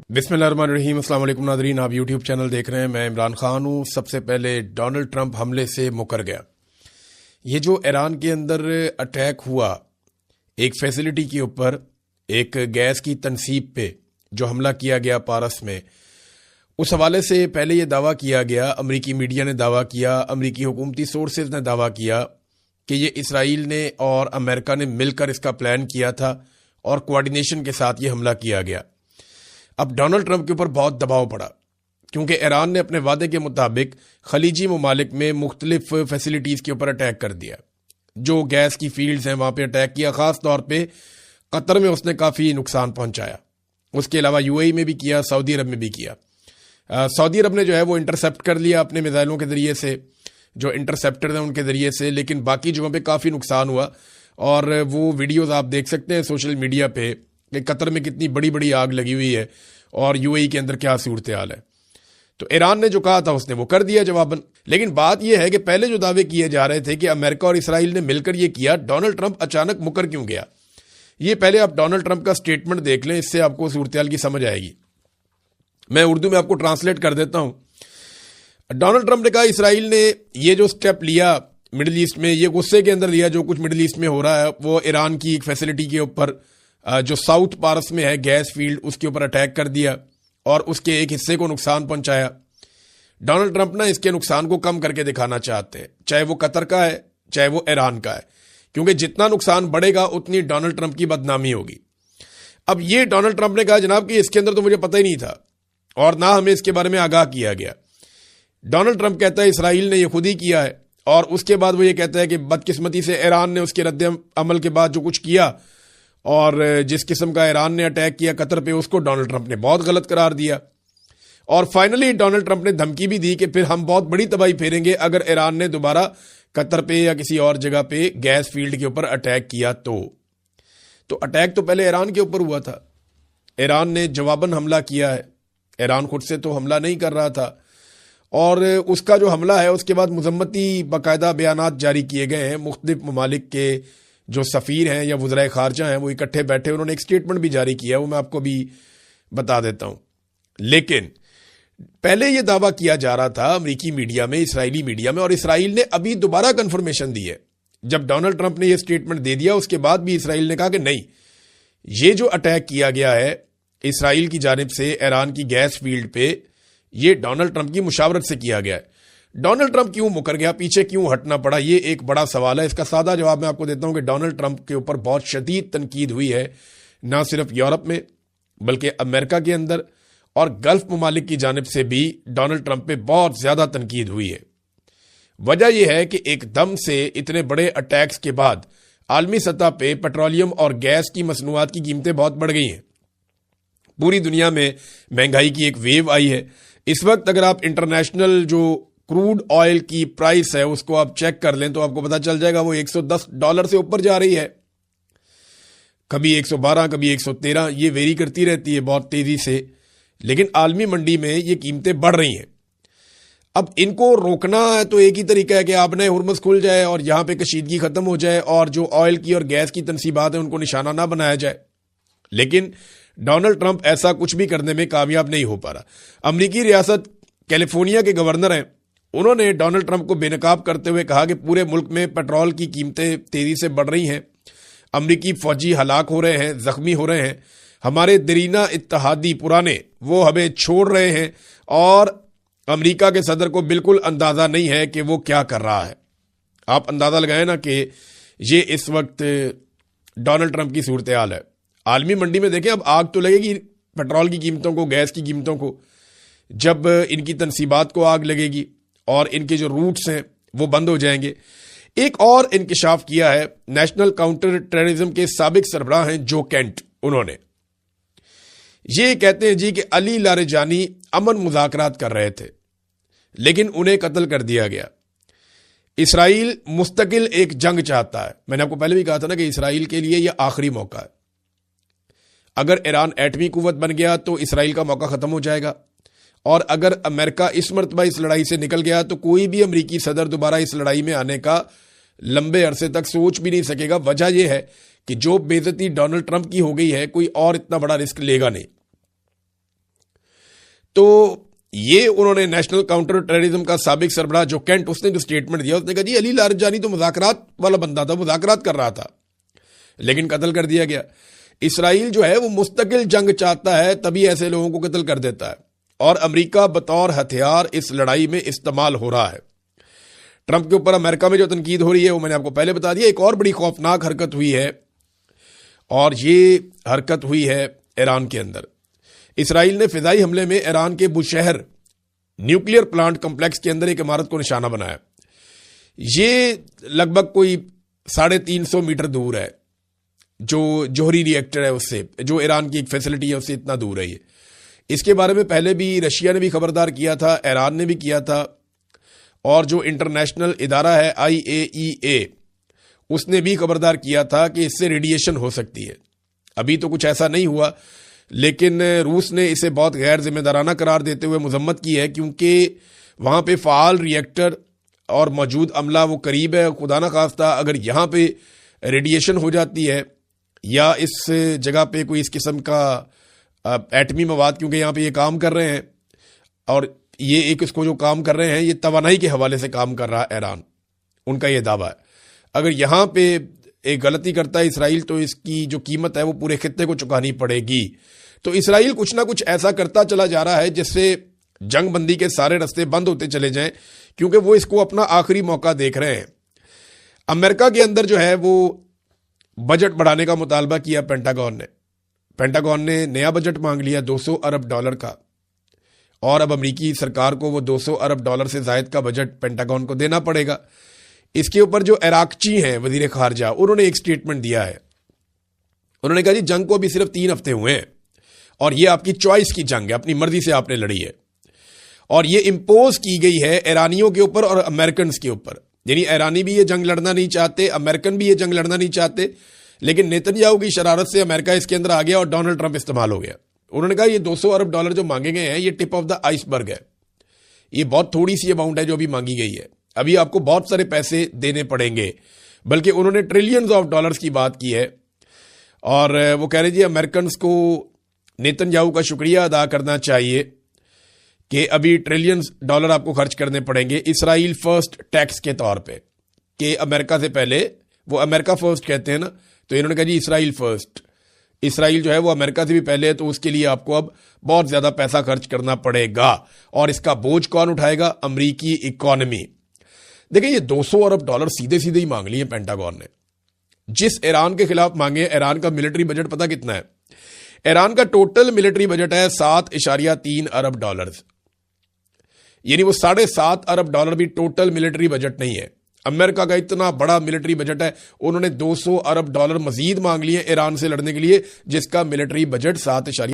بسم اللہ الرحمن الرحیم۔ السلام علیکم ناظرین، آپ یوٹیوب چینل دیکھ رہے ہیں، میں عمران خان ہوں۔ سب سے پہلے ڈونلڈ ٹرمپ حملے سے مکر گیا۔ یہ جو ایران کے اندر اٹیک ہوا ایک فیسلٹی کے اوپر، ایک گیس کی تنصیب پہ جو حملہ کیا گیا پارس میں، اس حوالے سے پہلے یہ دعویٰ کیا گیا، امریکی میڈیا نے دعویٰ کیا، امریکی حکومتی سورسز نے دعویٰ کیا کہ یہ اسرائیل نے اور امریکہ نے مل کر اس کا پلان کیا تھا اور کوارڈینیشن کے ساتھ یہ حملہ کیا گیا۔ اب ڈونلڈ ٹرمپ کے اوپر بہت دباؤ پڑا، کیونکہ ایران نے اپنے وعدے کے مطابق خلیجی ممالک میں مختلف فیسلٹیز کے اوپر اٹیک کر دیا، جو گیس کی فیلڈز ہیں وہاں پہ اٹیک کیا۔ خاص طور پہ قطر میں اس نے کافی نقصان پہنچایا، اس کے علاوہ یو اے ای میں بھی کیا، سعودی عرب میں بھی کیا۔ سعودی عرب نے جو ہے وہ انٹرسیپٹ کر لیا اپنے میزائلوں کے ذریعے سے، جو انٹرسیپٹر ہیں ان کے ذریعے سے، لیکن باقی جگہوں پہ کافی نقصان ہوا۔ اور وہ ویڈیوز آپ دیکھ سکتے ہیں سوشل میڈیا پہ کہ قطر میں کتنی بڑی بڑی آگ لگی ہوئی ہے اور یو اے ای کے اندر کیا صورتحال ہے۔ تو ایران نے جو کہا تھا اس نے وہ کر دیا جواباً۔ لیکن بات یہ ہے کہ پہلے جو دعوے کیے جا رہے تھے کہ امریکہ اور اسرائیل نے مل کر یہ کیا، ڈونلڈ ٹرمپ اچانک مکر کیوں گیا؟ یہ پہلے آپ ڈونلڈ ٹرمپ کا سٹیٹمنٹ دیکھ لیں، اس سے آپ کو صورتحال کی سمجھ آئے گی۔ میں اردو میں آپ کو ٹرانسلیٹ کر دیتا ہوں۔ ڈونلڈ ٹرمپ نے کہا اسرائیل نے یہ جو سٹیپ لیا مڈل ایسٹ میں، یہ غصے کے اندر لیا، جو کچھ مڈل ایسٹ میں ہو رہا ہے، وہ ایران کی ایک فیسلٹی کے اوپر جو ساؤتھ پارس میں ہے گیس فیلڈ، اس کے اوپر اٹیک کر دیا اور اس کے ایک حصے کو نقصان پہنچایا۔ ڈونلڈ ٹرمپ نا اس کے نقصان کو کم کر کے دکھانا چاہتے ہیں، چاہے وہ قطر کا ہے چاہے وہ ایران کا ہے، کیونکہ جتنا نقصان بڑھے گا اتنی ڈونلڈ ٹرمپ کی بدنامی ہوگی۔ اب یہ ڈونلڈ ٹرمپ نے کہا جناب کہ اس کے اندر تو مجھے پتہ ہی نہیں تھا اور نہ ہمیں اس کے بارے میں آگاہ کیا گیا۔ ڈونلڈ ٹرمپ کہتا ہے اسرائیل نے یہ خود ہی کیا ہے، اور اس کے بعد وہ یہ کہتا ہے کہ بدقسمتی سے ایران نے اس کے رد عمل کے بعد جو کچھ کیا اور جس قسم کا ایران نے اٹیک کیا قطر پہ، اس کو ڈونلڈ ٹرمپ نے بہت غلط قرار دیا۔ اور فائنلی ڈونلڈ ٹرمپ نے دھمکی بھی دی کہ پھر ہم بہت بڑی تباہی پھیریں گے اگر ایران نے دوبارہ قطر پہ یا کسی اور جگہ پہ گیس فیلڈ کے اوپر اٹیک کیا تو اٹیک تو پہلے ایران کے اوپر ہوا تھا، ایران نے جواباً حملہ کیا ہے۔ ایران خود سے تو حملہ نہیں کر رہا تھا، اور اس کا جو حملہ ہے اس کے بعد مذمتی باقاعدہ بیانات جاری کیے گئے ہیں۔ مختلف ممالک کے جو سفیر ہیں یا وزرائے خارجہ ہیں وہ اکٹھے بیٹھے، انہوں نے ایک سٹیٹمنٹ بھی جاری کیا، وہ میں آپ کو بھی بتا دیتا ہوں۔ لیکن پہلے یہ دعویٰ کیا جا رہا تھا امریکی میڈیا میں، اسرائیلی میڈیا میں، اور اسرائیل نے ابھی دوبارہ کنفرمیشن دی ہے۔ جب ڈونلڈ ٹرمپ نے یہ سٹیٹمنٹ دے دیا اس کے بعد بھی اسرائیل نے کہا کہ نہیں، یہ جو اٹیک کیا گیا ہے اسرائیل کی جانب سے ایران کی گیس فیلڈ پہ، یہ ڈونلڈ ٹرمپ کی مشاورت سے کیا گیا ہے۔ ڈونلڈ ٹرمپ کیوں مکر گیا، پیچھے کیوں ہٹنا پڑا، یہ ایک بڑا سوال ہے۔ اس کا سادہ جواب میں آپ کو دیتا ہوں کہ ڈونلڈ ٹرمپ کے اوپر بہت شدید تنقید ہوئی ہے، نہ صرف یورپ میں بلکہ امریکہ کے اندر اور گلف ممالک کی جانب سے بھی ڈونلڈ ٹرمپ پہ بہت زیادہ تنقید ہوئی ہے۔ وجہ یہ ہے کہ ایک دم سے اتنے بڑے اٹیکس کے بعد عالمی سطح پہ پیٹرولیم اور گیس کی مصنوعات کی قیمتیں بہت بڑھ گئی ہیں۔ پوری دنیا میں مہنگائی کی ایک ویو آئی ہے۔ اس وقت اگر آپ انٹرنیشنل جو کروڈ آئل کی پرائس ہے اس کو آپ چیک کر لیں تو آپ کو پتا چل جائے گا وہ $110 سے اوپر جا رہی ہے، کبھی 112، کبھی 113، یہ ویری کرتی رہتی ہے بہت تیزی سے، لیکن عالمی منڈی میں یہ قیمتیں بڑھ رہی ہیں۔ اب ان کو روکنا ہے تو ایک ہی طریقہ ہے کہ آپ نے ہرمز کھل جائے اور یہاں پہ کشیدگی ختم ہو جائے اور جو آئل کی اور گیس کی تنصیبات ہیں ان کو نشانہ نہ بنایا جائے۔ لیکن ڈونلڈ ٹرمپ ایسا کچھ بھی کرنے میں کامیاب نہیں ہو پا رہا۔ امریکی ریاست کیلیفورنیا کے گورنر ہیں، انہوں نے ڈونلڈ ٹرمپ کو بے نقاب کرتے ہوئے کہا کہ پورے ملک میں پیٹرول کی قیمتیں تیزی سے بڑھ رہی ہیں، امریکی فوجی ہلاک ہو رہے ہیں، زخمی ہو رہے ہیں، ہمارے دیرینہ اتحادی پرانے وہ ہمیں چھوڑ رہے ہیں، اور امریکہ کے صدر کو بالکل اندازہ نہیں ہے کہ وہ کیا کر رہا ہے۔ آپ اندازہ لگائیں نا کہ یہ اس وقت ڈونلڈ ٹرمپ کی صورتحال ہے۔ عالمی منڈی میں دیکھیں اب آگ تو لگے گی پیٹرول کی قیمتوں کو، گیس کی قیمتوں کو، جب ان کی تنصیبات کو آگ لگے گی اور ان کے جو روٹس ہیں وہ بند ہو جائیں گے۔ ایک اور انکشاف کیا ہے نیشنل کاؤنٹر ٹیررزم کے سابق سربراہ ہیں جو کینٹ، انہوں نے یہ کہتے ہیں جی کہ علی لاریجانی امن مذاکرات کر رہے تھے لیکن انہیں قتل کر دیا گیا۔ اسرائیل مستقل ایک جنگ چاہتا ہے۔ میں نے آپ کو پہلے بھی کہا تھا نا کہ اسرائیل کے لیے یہ آخری موقع ہے۔ اگر ایران ایٹمی قوت بن گیا تو اسرائیل کا موقع ختم ہو جائے گا، اور اگر امریکہ اس مرتبہ اس لڑائی سے نکل گیا تو کوئی بھی امریکی صدر دوبارہ اس لڑائی میں آنے کا لمبے عرصے تک سوچ بھی نہیں سکے گا۔ وجہ یہ ہے کہ جو بے عزتی ڈونلڈ ٹرمپ کی ہو گئی ہے، کوئی اور اتنا بڑا رسک لے گا نہیں۔ تو یہ انہوں نے نیشنل کاؤنٹر ٹیررزم کا سابق سربراہ جو کینٹ، اس نے جو سٹیٹمنٹ دیا، اس نے کہا جی علی لاریجانی تو مذاکرات والا بندہ تھا، مذاکرات کر رہا تھا لیکن قتل کر دیا گیا۔ اسرائیل جو ہے وہ مستقل جنگ چاہتا ہے، تبھی ایسے لوگوں کو قتل کر دیتا ہے، اور امریکہ بطور ہتھیار اس لڑائی میں استعمال ہو رہا ہے۔ ٹرمپ کے اوپر امریکہ میں جو تنقید ہو رہی ہے وہ میں نے آپ کو پہلے بتا دیا۔ ایک اور بڑی خوفناک حرکت ہوئی ہے، اور یہ حرکت ہوئی ہے ایران کے اندر۔ اسرائیل نے فضائی حملے میں ایران کے بوشہر نیوکلیئر پلانٹ کمپلیکس کے اندر ایک عمارت کو نشانہ بنایا۔ یہ لگ بھگ کوئی 350 میٹر دور ہے، جو جوہری ریئیکٹر ہے اس سے، جو ایران کی ایک فیسلٹی ہے اس سے اتنا دور ہے یہ۔ اس کے بارے میں پہلے بھی رشیا نے بھی خبردار کیا تھا، ایران نے بھی کیا تھا، اور جو انٹرنیشنل ادارہ ہے IAEA، اس نے بھی خبردار کیا تھا کہ اس سے ریڈیشن ہو سکتی ہے۔ ابھی تو کچھ ایسا نہیں ہوا، لیکن روس نے اسے بہت غیر ذمہ دارانہ قرار دیتے ہوئے مذمت کی ہے، کیونکہ وہاں پہ فعال ریئیکٹر اور موجود عملہ وہ قریب ہے۔ خدا نخواستہ اگر یہاں پہ ریڈیشن ہو جاتی ہے، یا اس جگہ پہ کوئی اس قسم کا ایٹمی مواد، کیونکہ یہاں پہ یہ کام کر رہے ہیں، اور یہ ایک اس کو جو کام کر رہے ہیں یہ توانائی کے حوالے سے کام کر رہا ہے ایران، ان کا یہ دعویٰ ہے۔ اگر یہاں پہ ایک غلطی کرتا ہے اسرائیل تو اس کی جو قیمت ہے وہ پورے خطے کو چکانی پڑے گی۔ تو اسرائیل کچھ نہ کچھ ایسا کرتا چلا جا رہا ہے جس سے جنگ بندی کے سارے رستے بند ہوتے چلے جائیں، کیونکہ وہ اس کو اپنا آخری موقع دیکھ رہے ہیں۔ امریکہ کے اندر جو ہے وہ بجٹ بڑھانے کا مطالبہ کیا پینٹاگون نے نیا بجٹ مانگ لیا $200 ارب کا، اور اب امریکی سرکار کو وہ $200 ارب سے زائد کا بجٹ پینٹاگون کو دینا پڑے گا۔ اس کے اوپر جو عراقچی ہیں وزیر خارجہ، انہوں نے ایک سٹیٹمنٹ دیا ہے۔ انہوں نے کہا جی جنگ کو ابھی صرف 3 ہفتے ہوئے ہیں، اور یہ آپ کی چوائس کی جنگ ہے، اپنی مرضی سے آپ نے لڑی ہے، اور یہ امپوز کی گئی ہے ایرانیوں کے اوپر اور امریکنز کے اوپر۔ یعنی ایرانی بھی یہ جنگ لڑنا نہیں چاہتے، امریکن بھی یہ جنگ لڑنا نہیں چاہتے، لیکن نیتن یاہو کی شرارت سے امریکہ اس کے اندر آ گیا اور ڈونلڈ ٹرمپ استعمال ہو گیا۔ انہوں نے کہا یہ $200 ارب جو مانگے گئے ہیں یہ ٹپ آف دا آئس برگ ہے، یہ بہت تھوڑی سی اماؤنٹ ہے جو ابھی مانگی گئی ہے، ابھی آپ کو بہت سارے پیسے دینے پڑیں گے، بلکہ انہوں نے ٹریلینز آف ڈالرز کی بات کی ہے۔ اور وہ کہہ رہے جی امریکنز کو نیتن یاہو کا شکریہ ادا کرنا چاہیے کہ ابھی ٹریلینز ڈالر آپ کو خرچ کرنے پڑیں گے اسرائیل فرسٹ ٹیکس کے طور پہ، کہ امریکہ سے پہلے، وہ امریکہ فرسٹ کہتے ہیں نا، تو انہوں نے کہا جی اسرائیل فرسٹ، اسرائیل جو ہے وہ امریکہ سے بھی پہلے ہے، تو اس کے لیے آپ کو اب بہت زیادہ پیسہ خرچ کرنا پڑے گا، اور اس کا بوجھ کون اٹھائے گا؟ امریکی اکانومی۔ دیکھیں یہ $200 ارب سیدھے سیدھے ہی مانگ لیے پینٹاگون نے، جس ایران کے خلاف مانگے۔ ایران کا ملٹری بجٹ پتہ کتنا ہے؟ ایران کا ٹوٹل ملٹری بجٹ ہے $7.3 ارب، یعنی وہ $7.5 ارب بھی ٹوٹل ملٹری بجٹ نہیں ہے۔ امریکہ کا اتنا بڑا ملٹری بجٹ ہے، انہوں نے $200 ارب مزید مانگ لیے ایران سے لڑنے کے لیے، جس کا ملٹری بجٹ 7